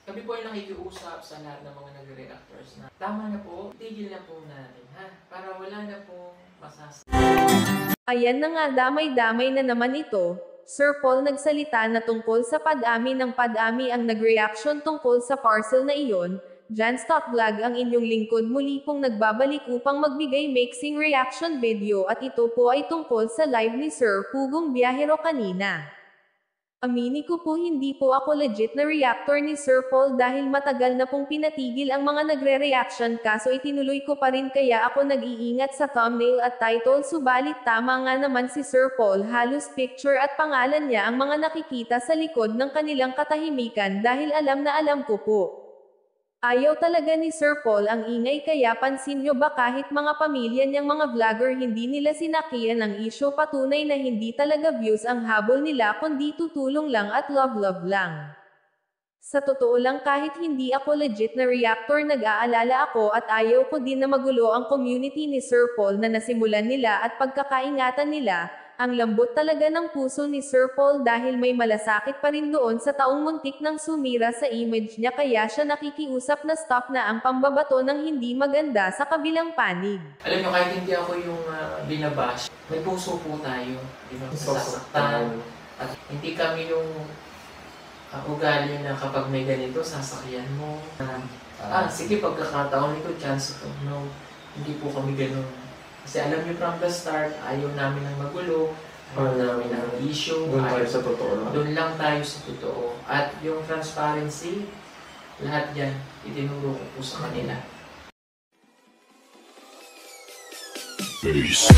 Kami po ay nakikiusap sa lahat ng mga nagre-reactors na tama na po, tigil na po natin ha, para wala na po Ayan na nga, damay-damay na naman ito. Sir Paul nagsalita na tungkol sa pad-ami ng pad-ami ang nag-reaction tungkol sa parcel na iyon. Janstock Vlog ang inyong lingkod, muli pong nagbabalik upang magbigay mixing reaction video, at ito po ay tungkol sa live ni Sir Pugong Biyahero kanina. Amini ko po, hindi po ako legit na reactor ni Sir Paul dahil matagal na pong pinatigil ang mga nagre-reaction, kaso itinuloy ko pa rin, kaya ako nag-iingat sa thumbnail at title. Subalit tama nga naman si Sir Paul, halos picture at pangalan niya ang mga nakikita sa likod ng kanilang katahimikan dahil alam na alam ko po. Ayaw talaga ni Sir Paul ang ingay, kaya pansin nyo ba kahit mga pamilya niyang mga vlogger hindi nila sinakian ang issue, patunay na hindi talaga views ang habol nila kundi tutulong lang at love lang. Sa totoo lang, kahit hindi ako legit na reactor, nag-aalala ako at ayaw ko din na magulo ang community ni Sir Paul na nasimulan nila at pagkakaingatan nila. Ang lambot talaga ng puso ni Sir Paul dahil may malasakit pa rin doon sa taong muntik ng sumira sa image niya, kaya siya nakikiusap na stop na ang pambabato ng hindi maganda sa kabilang panig. Alam nyo, kahit hindi ako yung binabash, may puso po tayo, di ba? Sasaktan. At hindi kami yung ugali na kapag may ganito, sasakyan mo. Sige, pagkakataon ito, chance ito. No, hindi po kami ganun. Kasi alam niyo, from the start, ayaw namin ng magulo, ayaw namin ng issue. Doon tayo sa totoo lang. Doon lang tayo sa totoo. At yung transparency, lahat yan, itinuro ko po sa kanila. Peace.